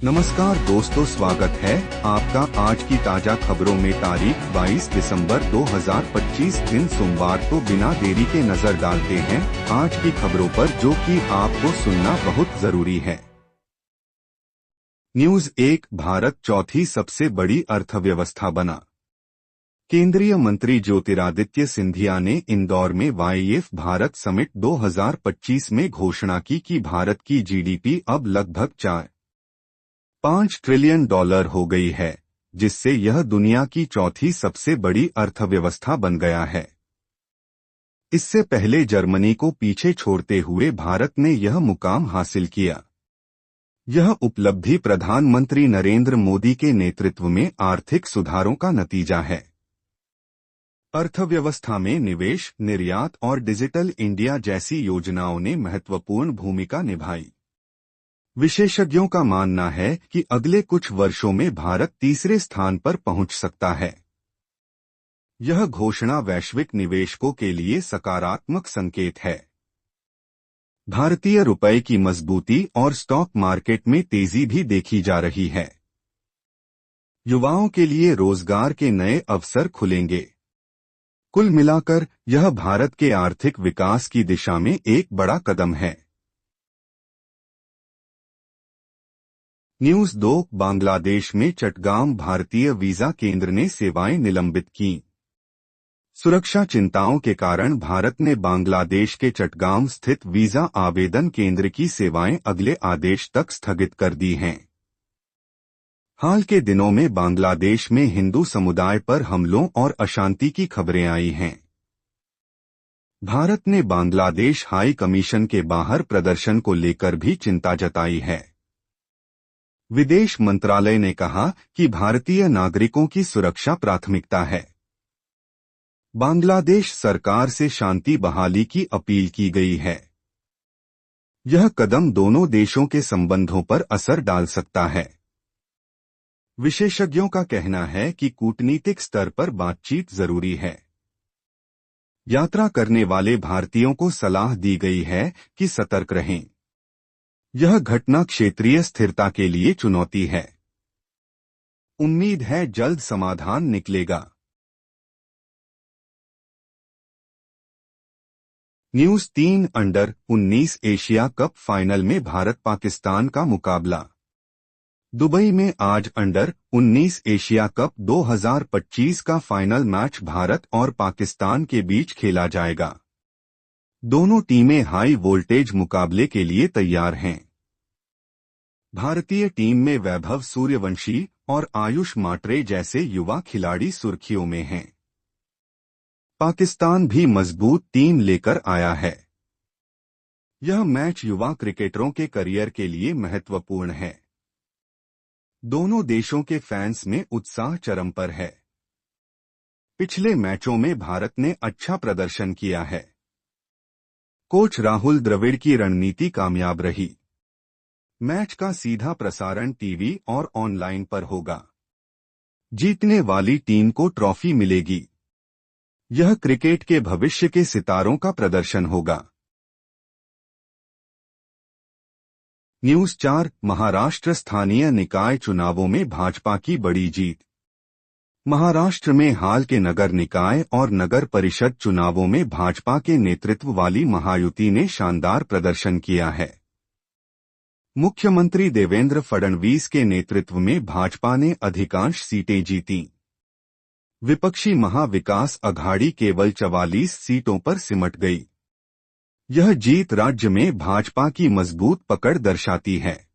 नमस्कार दोस्तों, स्वागत है आपका आज की ताजा खबरों में। तारीख 22 दिसंबर 2025 दिन सोमवार को बिना देरी के नजर डालते हैं आज की खबरों पर, जो कि आपको सुनना बहुत जरूरी है। न्यूज 1। भारत चौथी सबसे बड़ी अर्थव्यवस्था बना। केंद्रीय मंत्री ज्योतिरादित्य सिंधिया ने इंदौर में वाईएफ भारत समिट 2025 में घोषणा की कि भारत की जीडीपी अब लगभग 4.5 ट्रिलियन डॉलर हो गई है, जिससे यह दुनिया की चौथी सबसे बड़ी अर्थव्यवस्था बन गया है। इससे पहले जर्मनी को पीछे छोड़ते हुए भारत ने यह मुकाम हासिल किया। यह उपलब्धि प्रधानमंत्री नरेंद्र मोदी के नेतृत्व में आर्थिक सुधारों का नतीजा है। अर्थव्यवस्था में निवेश, निर्यात और डिजिटल इंडिया जैसी योजनाओं ने महत्वपूर्ण भूमिका निभाई। विशेषज्ञों का मानना है कि अगले कुछ वर्षों में भारत तीसरे स्थान पर पहुंच सकता है। यह घोषणा वैश्विक निवेशकों के लिए सकारात्मक संकेत है। भारतीय रुपये की मजबूती और स्टॉक मार्केट में तेजी भी देखी जा रही है। युवाओं के लिए रोजगार के नए अवसर खुलेंगे। कुल मिलाकर यह भारत के आर्थिक विकास की दिशा में एक बड़ा कदम है। न्यूज 2। बांग्लादेश में चट्टगाम भारतीय वीजा केंद्र ने सेवाएं निलंबित की। सुरक्षा चिंताओं के कारण भारत ने बांग्लादेश के चट्टगाम स्थित वीजा आवेदन केंद्र की सेवाएं अगले आदेश तक स्थगित कर दी हैं। हाल के दिनों में बांग्लादेश में हिंदू समुदाय पर हमलों और अशांति की खबरें आई हैं। भारत ने बांग्लादेश हाई कमीशन के बाहर प्रदर्शन को लेकर भी चिंता जताई है। विदेश मंत्रालय ने कहा कि भारतीय नागरिकों की सुरक्षा प्राथमिकता है। बांग्लादेश सरकार से शांति बहाली की अपील की गई है। यह कदम दोनों देशों के संबंधों पर असर डाल सकता है। विशेषज्ञों का कहना है कि कूटनीतिक स्तर पर बातचीत जरूरी है। यात्रा करने वाले भारतीयों को सलाह दी गई है कि सतर्क रहें। यह घटना क्षेत्रीय स्थिरता के लिए चुनौती है। उम्मीद है जल्द समाधान निकलेगा। News 3। Under 19 Asia cup final में भारत पाकिस्तान का मुकाबला। दुबई में आज अंडर 19 एशिया कप 2025 का फाइनल मैच भारत और पाकिस्तान के बीच खेला जाएगा। दोनों टीमें हाई वोल्टेज मुकाबले के लिए तैयार हैं। भारतीय टीम में वैभव सूर्यवंशी और आयुष माटरे जैसे युवा खिलाड़ी सुर्खियों में हैं। पाकिस्तान भी मजबूत टीम लेकर आया है। यह मैच युवा क्रिकेटरों के करियर के लिए महत्वपूर्ण है। दोनों देशों के फैंस में उत्साह चरम पर है। पिछले मैचों में भारत ने अच्छा प्रदर्शन किया है। कोच राहुल द्रविड़ की रणनीति कामयाब रही। मैच का सीधा प्रसारण टीवी और ऑनलाइन पर होगा। जीतने वाली टीम को ट्रॉफी मिलेगी। यह क्रिकेट के भविष्य के सितारों का प्रदर्शन होगा। न्यूज 4। महाराष्ट्र स्थानीय निकाय चुनावों में भाजपा की बड़ी जीत। महाराष्ट्र में हाल के नगर निकाय और नगर परिषद चुनावों में भाजपा के नेतृत्व वाली महायुति ने शानदार प्रदर्शन किया है। मुख्यमंत्री देवेंद्र फडणवीस के नेतृत्व में भाजपा ने अधिकांश सीटें जीतीं। विपक्षी महाविकास अघाड़ी केवल 44 सीटों पर सिमट गई। यह जीत राज्य में भाजपा की मजबूत पकड़ दर्शाती है।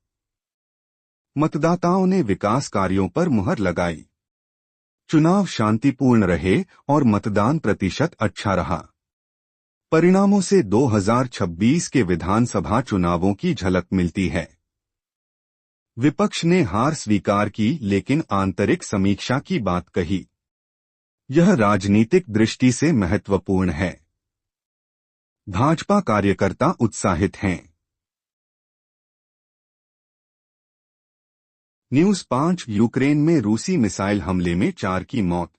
मतदाताओं ने विकास कार्यों पर मुहर लगाई। चुनाव शांतिपूर्ण रहे और मतदान प्रतिशत अच्छा रहा। परिणामों से 2026 के विधानसभा चुनावों की झलक मिलती है। विपक्ष ने हार स्वीकार की, लेकिन आंतरिक समीक्षा की बात कही। यह राजनीतिक दृष्टि से महत्वपूर्ण है। भाजपा कार्यकर्ता उत्साहित हैं। न्यूज 5। यूक्रेन में रूसी मिसाइल हमले में 4 की मौत।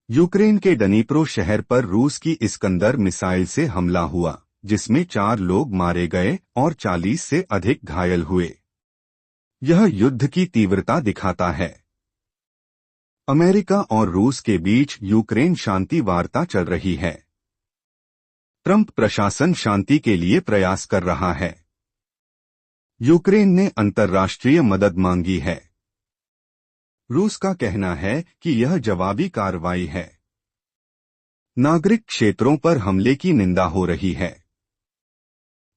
यूक्रेन के डनीप्रो शहर पर रूस की इस्कंदर मिसाइल से हमला हुआ, जिसमें 4 लोग मारे गए और 40 से अधिक घायल हुए। यह युद्ध की तीव्रता दिखाता है। अमेरिका और रूस के बीच यूक्रेन शांति वार्ता चल रही है। ट्रंप प्रशासन शांति के लिए प्रयास कर रहा है। यूक्रेन ने अंतर्राष्ट्रीय मदद मांगी है। रूस का कहना है कि यह जवाबी कार्रवाई है। नागरिक क्षेत्रों पर हमले की निंदा हो रही है।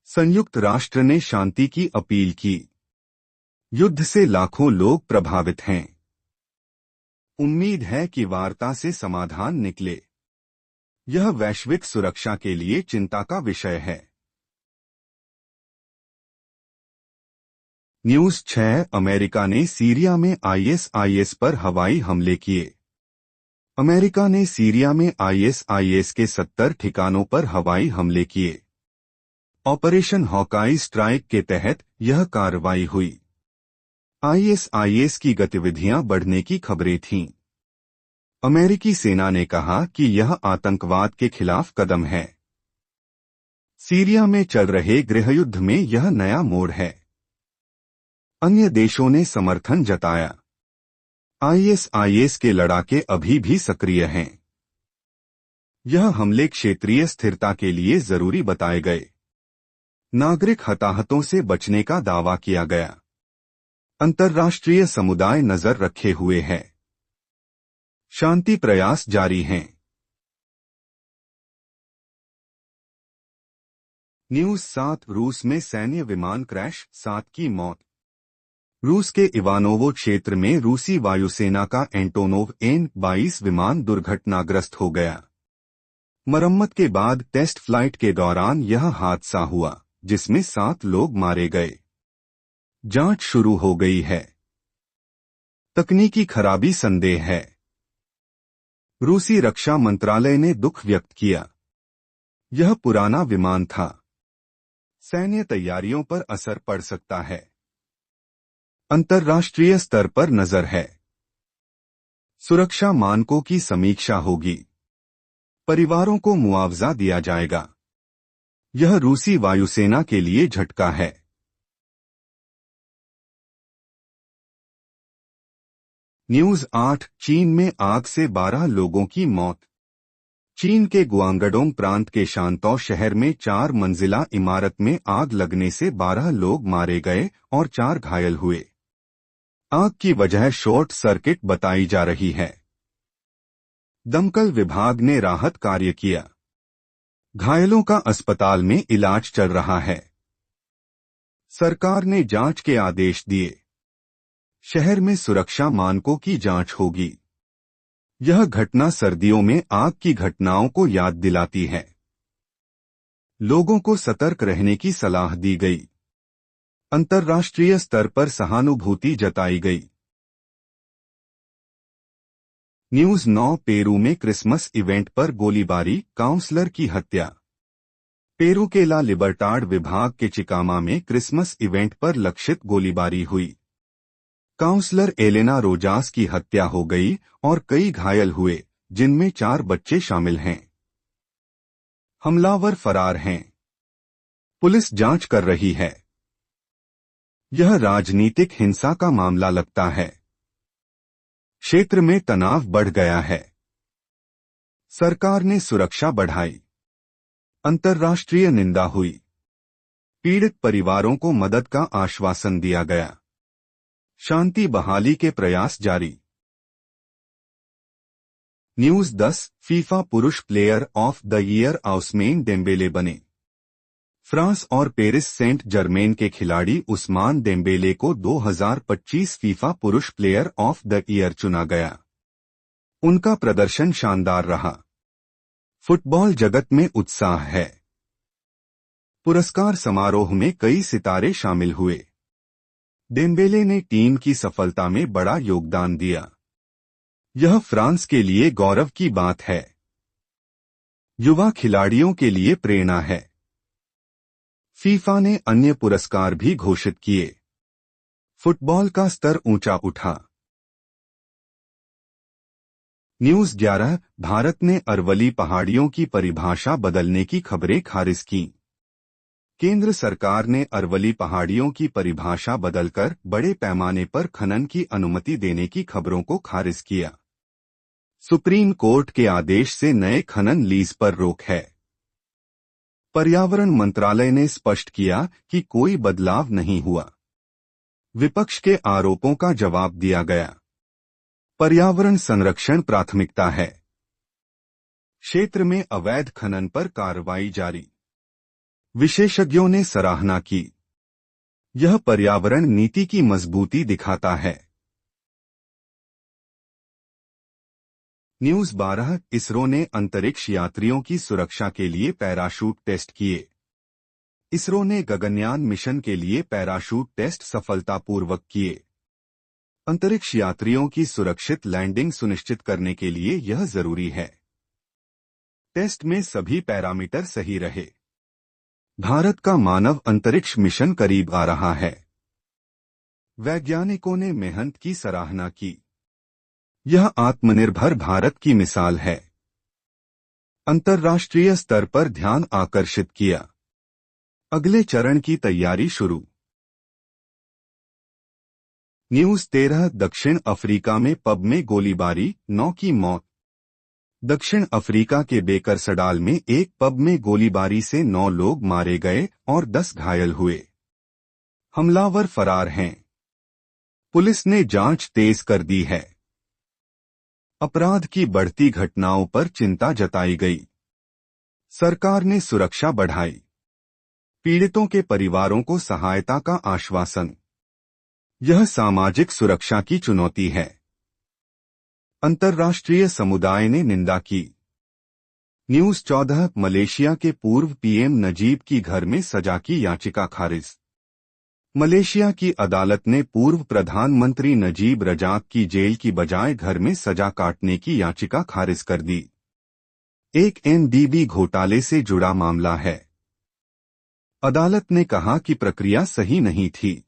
संयुक्त राष्ट्र ने शांति की अपील की। युद्ध से लाखों लोग प्रभावित हैं। उम्मीद है कि वार्ता से समाधान निकले। यह वैश्विक सुरक्षा के लिए चिंता का विषय है। न्यूज 6 अमेरिका ने सीरिया में आईएसआईएस पर हवाई हमले किए। अमेरिका ने सीरिया में आईएसआईएस के 70 ठिकानों पर हवाई हमले किए। ऑपरेशन हॉकाई स्ट्राइक के तहत यह कार्रवाई हुई। आईएसआईएस की गतिविधियां बढ़ने की खबरें थीं। अमेरिकी सेना ने कहा कि यह आतंकवाद के खिलाफ कदम है। सीरिया में चल रहे गृहयुद्ध में यह नया मोड़ है। अन्य देशों ने समर्थन जताया। आईएसआईएस के लड़ाके अभी भी सक्रिय हैं। यह हमले क्षेत्रीय स्थिरता के लिए जरूरी बताए गए। नागरिक हताहतों से बचने का दावा किया गया। अंतर्राष्ट्रीय समुदाय नजर रखे हुए है। शांति प्रयास जारी हैं। न्यूज 7 रूस में सैन्य विमान क्रैश, 7 की मौत। रूस के इवानोवो क्षेत्र में रूसी वायुसेना का एंटोनोव एन-22 विमान दुर्घटनाग्रस्त हो गया। मरम्मत के बाद टेस्ट फ्लाइट के दौरान यह हादसा हुआ, जिसमें 7 लोग मारे गए। जांच शुरू हो गई है। तकनीकी खराबी संदेह है। रूसी रक्षा मंत्रालय ने दुख व्यक्त किया। यह पुराना विमान था। सैन्य तैयारियों पर असर पड़ सकता है। अंतर्राष्ट्रीय स्तर पर नजर है। सुरक्षा मानकों की समीक्षा होगी। परिवारों को मुआवजा दिया जाएगा। यह रूसी वायुसेना के लिए झटका है। न्यूज 8 चीन में आग से 12 लोगों की मौत। चीन के गुआंगडोंग प्रांत के शांतौ शहर में 4 मंजिला इमारत में आग लगने से 12 लोग मारे गए और 4 घायल हुए। आग की वजह शॉर्ट सर्किट बताई जा रही है। दमकल विभाग ने राहत कार्य किया। घायलों का अस्पताल में इलाज चल रहा है। सरकार ने जांच के आदेश दिए। शहर में सुरक्षा मानकों की जांच होगी। यह घटना सर्दियों में आग की घटनाओं को याद दिलाती है। लोगों को सतर्क रहने की सलाह दी गई। अंतर्राष्ट्रीय स्तर पर सहानुभूति जताई गई। न्यूज 9 पेरू में क्रिसमस इवेंट पर गोलीबारी, काउंसलर की हत्या। पेरू के ला लिबर्टाड विभाग के चिकामा में क्रिसमस इवेंट पर लक्षित गोलीबारी हुई। काउंसलर एलेना रोजास की हत्या हो गई और कई घायल हुए, जिनमें 4 बच्चे शामिल हैं। हमलावर फरार हैं। पुलिस जांच कर रही है। यह राजनीतिक हिंसा का मामला लगता है। क्षेत्र में तनाव बढ़ गया है। सरकार ने सुरक्षा बढ़ाई। अंतर्राष्ट्रीय निंदा हुई। पीड़ित परिवारों को मदद का आश्वासन दिया गया। शांति बहाली के प्रयास जारी। न्यूज 10 फीफा पुरुष player of the year Ousmane Dembele बने। फ्रांस और पेरिस सेंट जर्मेन के खिलाड़ी उस्मान डेम्बेले को 2025 फीफा पुरुष प्लेयर ऑफ द ईयर चुना गया। उनका प्रदर्शन शानदार रहा। फुटबॉल जगत में उत्साह है। पुरस्कार समारोह में कई सितारे शामिल हुए। डेम्बेले ने टीम की सफलता में बड़ा योगदान दिया। यह फ्रांस के लिए गौरव की बात है। युवा खिलाड़ियों के लिए प्रेरणा है। फीफा ने अन्य पुरस्कार भी घोषित किए। फुटबॉल का स्तर ऊंचा उठा। न्यूज 11 भारत ने अरवली पहाड़ियों की परिभाषा बदलने की खबरें खारिज की। केंद्र सरकार ने अरवली पहाड़ियों की परिभाषा बदलकर बड़े पैमाने पर खनन की अनुमति देने की खबरों को खारिज किया। सुप्रीम कोर्ट के आदेश से नए खनन लीज पर रोक है। पर्यावरण मंत्रालय ने स्पष्ट किया कि कोई बदलाव नहीं हुआ। विपक्ष के आरोपों का जवाब दिया गया। पर्यावरण संरक्षण प्राथमिकता है। क्षेत्र में अवैध खनन पर कार्रवाई जारी। विशेषज्ञों ने सराहना की। यह पर्यावरण नीति की मजबूती दिखाता है। न्यूज़ 12 इसरो ने अंतरिक्ष यात्रियों की सुरक्षा के लिए पैराशूट टेस्ट किए। इसरो ने गगनयान मिशन के लिए पैराशूट टेस्ट सफलतापूर्वक किए। अंतरिक्ष यात्रियों की सुरक्षित लैंडिंग सुनिश्चित करने के लिए यह जरूरी है। टेस्ट में सभी पैरामीटर सही रहे। भारत का मानव अंतरिक्ष मिशन करीब आ रहा है। वैज्ञानिकों ने मेहनत की सराहना की। यह आत्मनिर्भर भारत की मिसाल है। अंतर्राष्ट्रीय स्तर पर ध्यान आकर्षित किया। अगले चरण की तैयारी शुरू। न्यूज़ 13 दक्षिण अफ्रीका में पब में गोलीबारी, 9 की मौत। दक्षिण अफ्रीका के बेकरसडाल में एक पब में गोलीबारी से 9 लोग मारे गए और 10 घायल हुए। हमलावर फरार हैं। पुलिस ने जांच तेज कर दी है। अपराध की बढ़ती घटनाओं पर चिंता जताई गई। सरकार ने सुरक्षा बढ़ाई। पीड़ितों के परिवारों को सहायता का आश्वासन। यह सामाजिक सुरक्षा की चुनौती है। अंतर्राष्ट्रीय समुदाय ने निंदा की। न्यूज़ 14 मलेशिया के पूर्व पीएम नजीब की घर में सजा की याचिका खारिज। मलेशिया की अदालत ने पूर्व प्रधानमंत्री नजीब रजाक की जेल की बजाय घर में सजा काटने की याचिका खारिज कर दी। एक एनडीबी घोटाले से जुड़ा मामला है। अदालत ने कहा कि प्रक्रिया सही नहीं थी।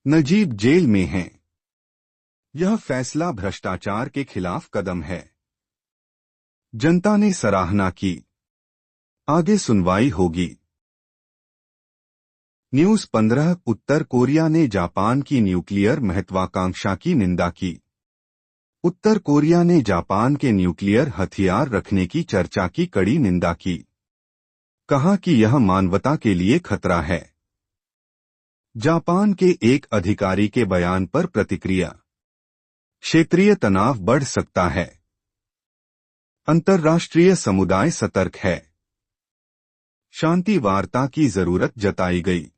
नजीब जेल में हैं। यह फैसला भ्रष्टाचार के खिलाफ कदम है। जनता ने सराहना की। आगे सुनवाई होगी। न्यूज़ 15 उत्तर कोरिया ने जापान की न्यूक्लियर महत्वाकांक्षा की निंदा की। उत्तर कोरिया ने जापान के न्यूक्लियर हथियार रखने की चर्चा की कड़ी निंदा की। कहा कि यह मानवता के लिए खतरा है। जापान के एक अधिकारी के बयान पर प्रतिक्रिया। क्षेत्रीय तनाव बढ़ सकता है। अंतर्राष्ट्रीय समुदाय सतर्क है। शांति वार्ता की जरूरत जताई गई।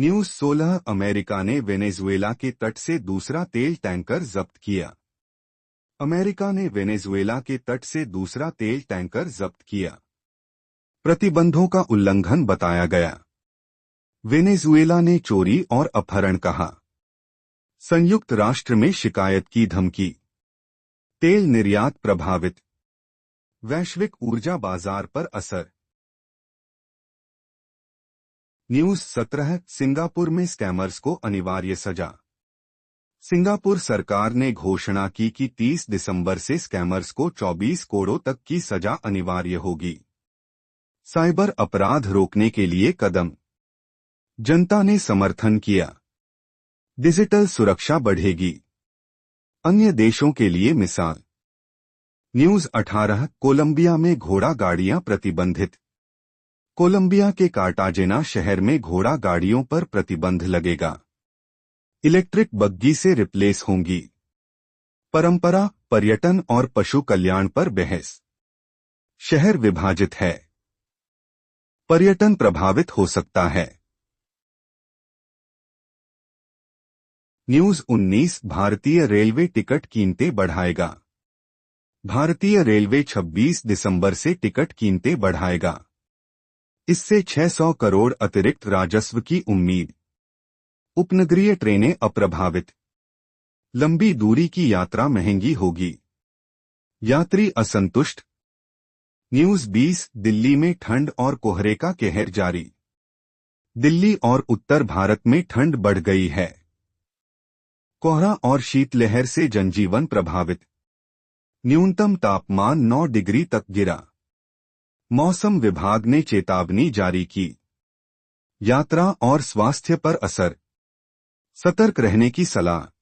न्यूज़ 16 अमेरिका ने वेनेजुएला के तट से दूसरा तेल टैंकर जब्त किया। अमेरिका ने वेनेजुएला के तट से दूसरा तेल टैंकर जब्त किया। प्रतिबंधों का उल्लंघन बताया गया। वेनेजुएला ने चोरी और अपहरण कहा। संयुक्त राष्ट्र में शिकायत की धमकी। तेल निर्यात प्रभावित। वैश्विक ऊर्जा बाजार पर असर। न्यूज़ 17 सिंगापुर में स्कैमर्स को अनिवार्य सजा। सिंगापुर सरकार ने घोषणा की कि 30 दिसंबर से स्कैमर्स को 24 करोड़ तक की सजा अनिवार्य होगी। साइबर अपराध रोकने के लिए कदम। जनता ने समर्थन किया। डिजिटल सुरक्षा बढ़ेगी। अन्य देशों के लिए मिसाल। न्यूज़ 18 कोलंबिया में घोड़ा गाड़ियां प्रतिबंधित। कोलंबिया के कार्टाजेना शहर में घोड़ा गाड़ियों पर प्रतिबंध लगेगा। इलेक्ट्रिक बग्गी से रिप्लेस होंगी। परंपरा, पर्यटन और पशु कल्याण पर बहस। शहर विभाजित है। पर्यटन प्रभावित हो सकता है। न्यूज़ 19 भारतीय रेलवे टिकट कीमतें बढ़ाएगा। भारतीय रेलवे 26 दिसंबर से टिकट कीमतें बढ़ाएगा। इससे 600 करोड़ अतिरिक्त राजस्व की उम्मीद। उपनगरीय ट्रेनें अप्रभावित। लंबी दूरी की यात्रा महंगी होगी। यात्री असंतुष्ट। न्यूज़ 20 दिल्ली में ठंड और कोहरे का कहर जारी। दिल्ली और उत्तर भारत में ठंड बढ़ गई है। कोहरा और शीतलहर से जनजीवन प्रभावित। न्यूनतम तापमान 9 डिग्री तक गिरा। मौसम विभाग ने चेतावनी जारी की। यात्रा और स्वास्थ्य पर असर। सतर्क रहने की सलाह।